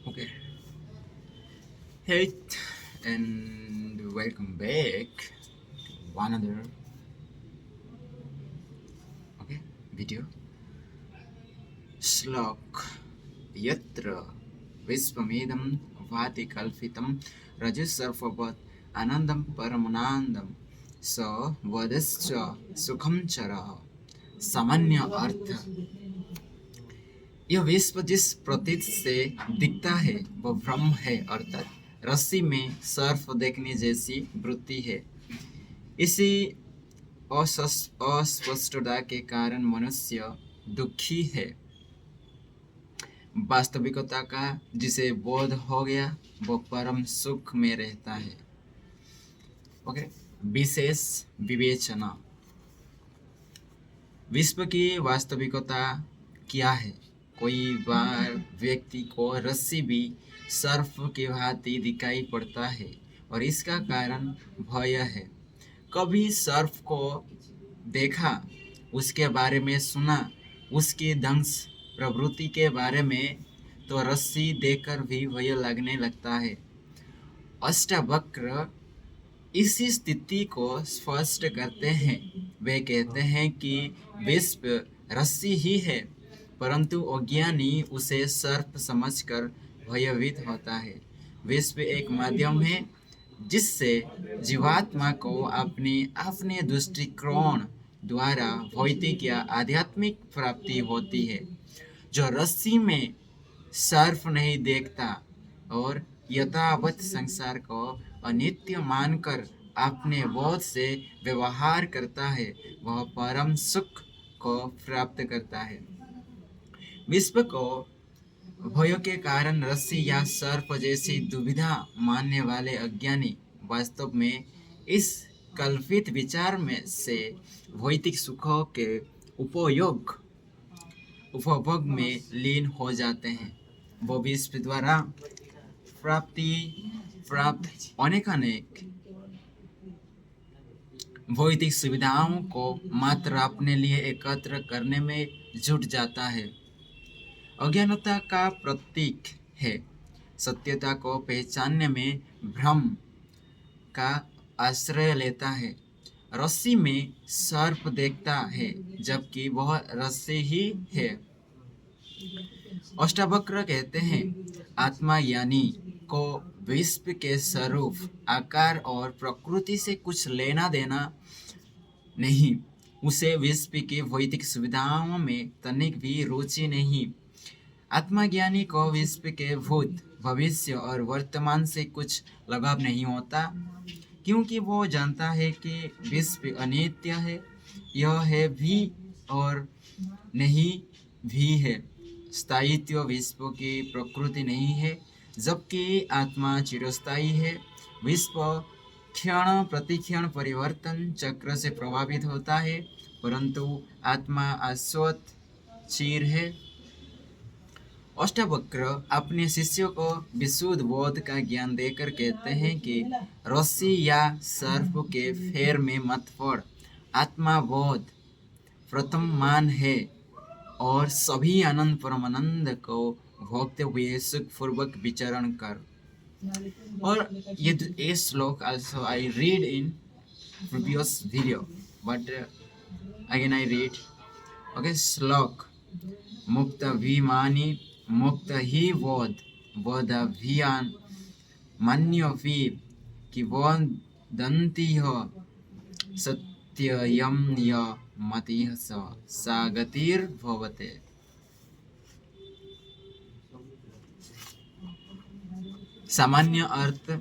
Okay. Hey, and welcome back to one other okay video. श्लोक यत्र विश्वमेदं भाति कल्पितं रजसर्पवत् आनंदं परमानंदं स वदश्च सुखम चरः सामान्य अर्थ। यह विश्व जिस प्रतीत से दिखता है वह भ्रम है, अर्थात रस्सी में सर्फ देखने जैसी वृत्ति है। इसी अस्पष्टता के कारण मनुष्य दुखी है। वास्तविकता का जिसे बोध हो गया वो परम सुख में रहता है। ओके, विशेष विवेचना। विश्व की वास्तविकता क्या है? कोई बार व्यक्ति को रस्सी भी सर्फ की भांति दिखाई पड़ता है और इसका कारण भय है। कभी सर्फ को देखा, उसके बारे में सुना, उसकी दंश प्रवृत्ति के बारे में, तो रस्सी देखकर भी भय लगने लगता है। अष्टावक्र इसी स्थिति को स्पष्ट करते हैं। वे कहते हैं कि विश्व रस्सी ही है, परंतु अज्ञानी उसे सर्प समझकर भयभीत होता है। विश्व एक माध्यम है जिससे जीवात्मा को अपने अपने दृष्टिकोण द्वारा भौतिक या आध्यात्मिक प्राप्ति होती है। जो रस्सी में सर्फ नहीं देखता और यथावत संसार को अनित्य मानकर अपने बोध से व्यवहार करता है, वह परम सुख को प्राप्त करता है। विश्व को भय के कारण रस्सी या सर्प जैसी दुविधा मानने वाले अज्ञानी वास्तव में इस कल्पित विचार में से भौतिक सुखों के उपभोग में लीन हो जाते हैं। वो विश्व द्वारा प्राप्त अनेक भौतिक सुविधाओं को मात्र अपने लिए एकत्र करने में जुट जाता है। अज्ञानता का प्रतीक है। सत्यता को पहचानने में भ्रम का आश्रय लेता है। रस्सी में सर्प देखता है जबकि वह रस्सी ही है। अष्टावक्र कहते हैं, आत्मा यानी को विश्व के स्वरूप, आकार और प्रकृति से कुछ लेना देना नहीं। उसे विश्व की भौतिक सुविधाओं में तनिक भी रुचि नहीं। आत्मज्ञानी को विश्व के भूत, भविष्य और वर्तमान से कुछ लगाव नहीं होता, क्योंकि वो जानता है कि विश्व अनित्य है, यह है भी और नहीं भी है। स्थायित्व विश्व की प्रकृति नहीं है, जबकि आत्मा चिरस्थायी है। विश्व क्षण प्रतिक्षण परिवर्तन चक्र से प्रभावित होता है, परंतु आत्मा शाश्वत चिर है। अष्टावक्र अपने शिष्यों को विशुद्ध बोध का ज्ञान देकर कहते हैं कि रस्सी या सर्प के फेर में मत पड़। आत्मा बोध प्रथम मान है और सभी आनंद परमानंद को भोगते हुए सुखपूर्वक विचरण कर। और ये श्लोक also I read in previous video, but again I read. Okay, श्लोक मुक्त अभिमानी मुक्त ही बोध अभियान मान्योपि कि वदन्ति हो सत्ययं य मतिः सा गतिर्भवते। सामान्य अर्थ,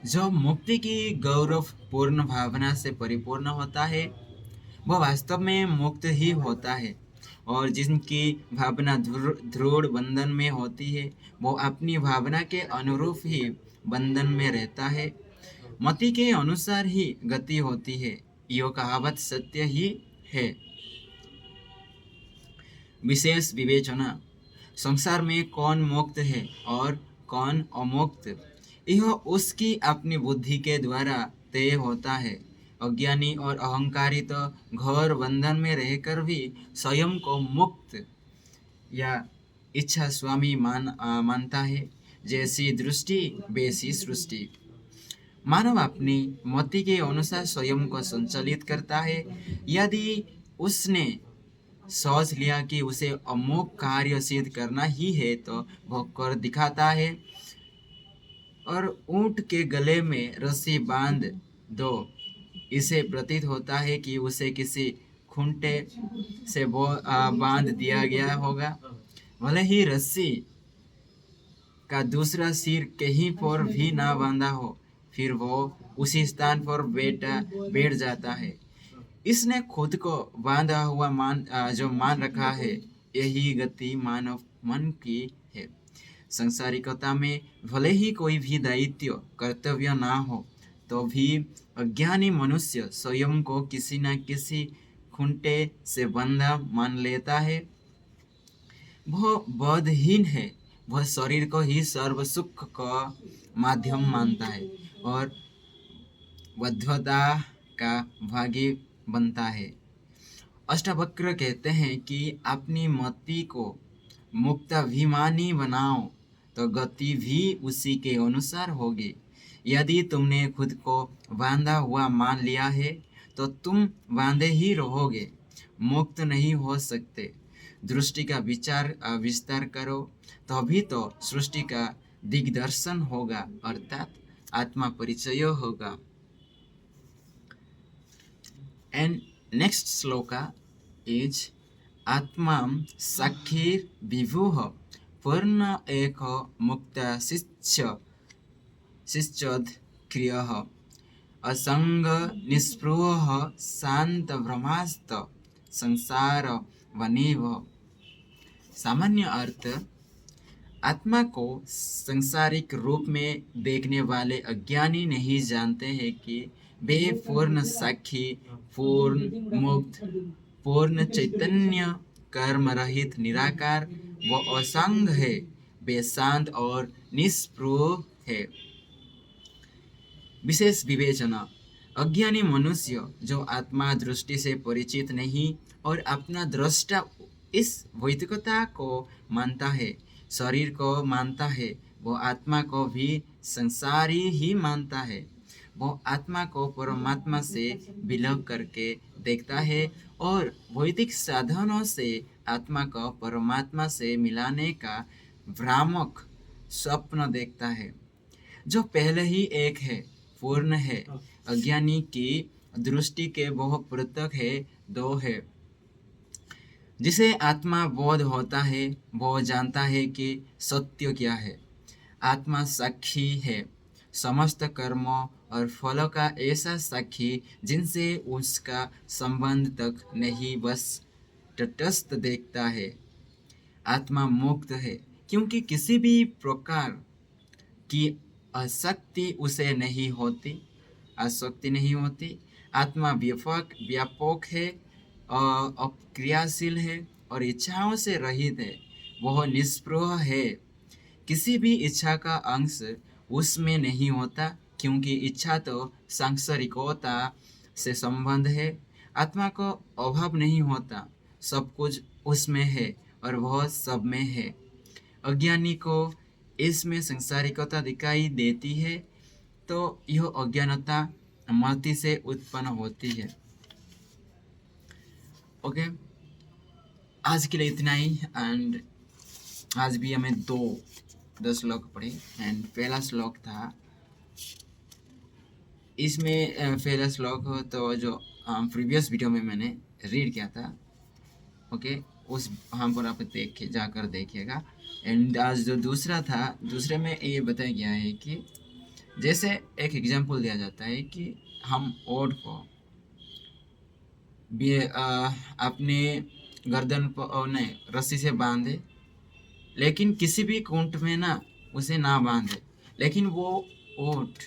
जो मुक्ति की गौरवपूर्ण भावना से परिपूर्ण होता है वह वास्तव में मुक्त ही होता है, और जिनकी भावना दृढ़ बंधन में होती है वो अपनी भावना के अनुरूप ही बंधन में रहता है। मति के अनुसार ही गति होती है, यह कहावत सत्य ही है। विशेष विवेचना। संसार में कौन मुक्त है और कौन अमुक्त, यह उसकी अपनी बुद्धि के द्वारा तय होता है। अज्ञानी और अहंकारी तो घोर बंधन में रहकर भी स्वयं को मुक्त या इच्छा स्वामी मानता है, जैसी दृष्टि वैसी सृष्टि। मानव अपनी मति के अनुसार स्वयं को संचालित करता है। यदि उसने सोच लिया कि उसे अमुक कार्य सिद्ध करना ही है तो वह कर दिखाता है। और ऊंट के गले में रस्सी बांध दो, इसे प्रतीत होता है कि उसे किसी खूंटे से बांध दिया गया होगा। भले ही रस्सी का दूसरा सिर कहीं पर भी ना बांधा हो, फिर वो उसी स्थान पर बैठ जाता है। इसने खुद को बांधा हुआ जो मान रखा है, यही गति मानव मन की है। संसारिकता में भले ही कोई भी दायित्व कर्तव्य ना हो, तो भी अज्ञानी मनुष्य स्वयं को किसी न किसी खूंटे से बंधा मान लेता है। वह बोधहीन है। वह शरीर को ही सर्व सुख का माध्यम मानता है और बद्धता का भागी बनता है। अष्टावक्र कहते हैं कि अपनी मति को मुक्ताभिमानी बनाओ तो गति भी उसी के अनुसार होगी। यदि तुमने खुद को बांधा हुआ मान लिया है तो तुम बांधे ही रहोगे, मुक्त नहीं हो सकते। दृष्टि का विस्तार करो, तभी तो सृष्टि का दिग्दर्शन होगा, अर्थात आत्मा परिचय होगा। And next sloka is Atmam Sakhir Vivuh Purna Eko Mukta Sischad Kriyah असंग निस्पृह शांत ब्रह्मास्त संसार वनेव। सामान्य अर्थ, आत्मा को संसारिक रूप में देखने वाले अज्ञानी नहीं जानते हैं कि वे पूर्ण साक्षी, पूर्ण मुक्त, पूर्ण चैतन्य, कर्म रहित निराकार व असंग है। वे शांत और निस्पृह है। विशेष विवेचना, अज्ञानी मनुष्य जो आत्मा दृष्टि से परिचित नहीं और अपना दृष्टा इस वैदिकता को मानता है, शरीर को मानता है, वो आत्मा को भी संसारी ही मानता है। वो आत्मा को परमात्मा से विलग करके देखता है और वैदिक साधनों से आत्मा को परमात्मा से मिलाने का भ्रामक स्वप्न देखता है, जो पहले ही एक है, पूर्ण है। अज्ञानी की दृष्टि के वह पृथक है, दो है। जिसे आत्मा बोध होता है वो जानता है कि सत्य क्या है। आत्मा साक्षी है, समस्त कर्मों और फलों का ऐसा साक्षी जिनसे उसका संबंध तक नहीं, बस तटस्थ देखता है। आत्मा मुक्त है क्योंकि किसी भी प्रकार की आसक्ति उसे नहीं होती, आसक्ति नहीं होती। आत्मा व्यापक है, अक्रियाशील है और इच्छाओं से रहित है। वह निस्पृह है, किसी भी इच्छा का अंश उसमें नहीं होता, क्योंकि इच्छा तो सांसारिकता से संबंध है। आत्मा को अभाव नहीं होता, सब कुछ उसमें है और वह सब में है। अज्ञानी को इसमें संसारिकता दिखाई देती है, तो यह अज्ञानता मति से उत्पन्न होती है। ओके, आज के लिए इतना ही। एंड आज भी हमें 10 श्लोक पढ़े। एंड पहला श्लोक था, इसमें पहला श्लोक तो जो प्रीवियस वीडियो में मैंने रीड किया था, ओके, उस वहाँ पर आप जाकर देखिएगा। एंड आज जो दूसरा था, दूसरे में ये बताया गया है कि जैसे एक एग्जांपल दिया जाता है कि हम ओट को अपने गर्दन पर नहीं रस्सी से बांधे, लेकिन किसी भी कुंट में ना उसे ना बांधे, लेकिन वो ओट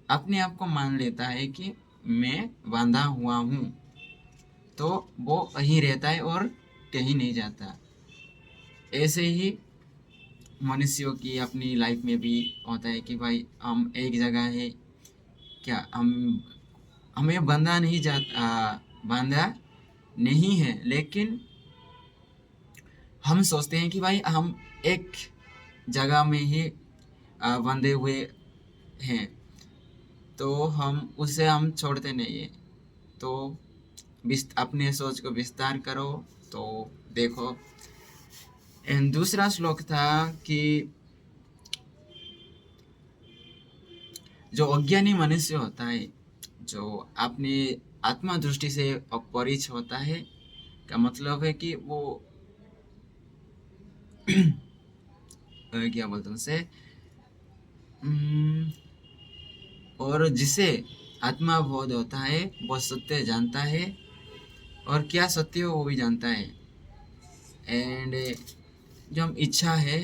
अपने आप को मान लेता है कि मैं बांधा हुआ हूँ, तो वो वहीं रहता है और कहीं नहीं जाता। ऐसे ही मनुष्यों की अपनी लाइफ में भी होता है कि भाई हम एक जगह है, क्या हमें बांधा नहीं है, लेकिन हम सोचते हैं कि भाई हम एक जगह में ही बंधे हुए हैं, तो हम उसे हम छोड़ते नहीं हैं। तो अपने सोच को विस्तार करो तो देखो। एंड दूसरा श्लोक था कि जो अज्ञानी मनुष्य होता है, जो अपनी आत्मा दृष्टि से अपरिच होता है, का मतलब है कि वो क्या बोलते हैं उसे, उम, और जिसे आत्मा बोध होता है वो सत्य जानता है, और क्या सत्य हो वो भी जानता है। एंड जो हम इच्छा है,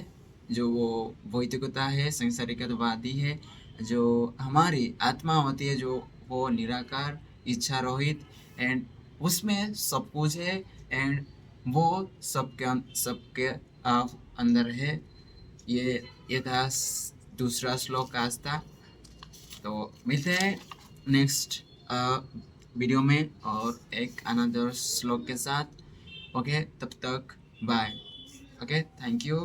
जो वो भौतिकता है, संसारिकतावादी है, जो हमारी आत्मा होती है, जो वो निराकार इच्छा रोहित, एंड उसमें सब कुछ है, एंड वो सबके अंदर है। ये था दूसरा श्लोक आज था। तो मिलते हैं नेक्स्ट वीडियो में और एक अनदर श्लोक के साथ। ओके, तब तक बाय। Okay, thank you.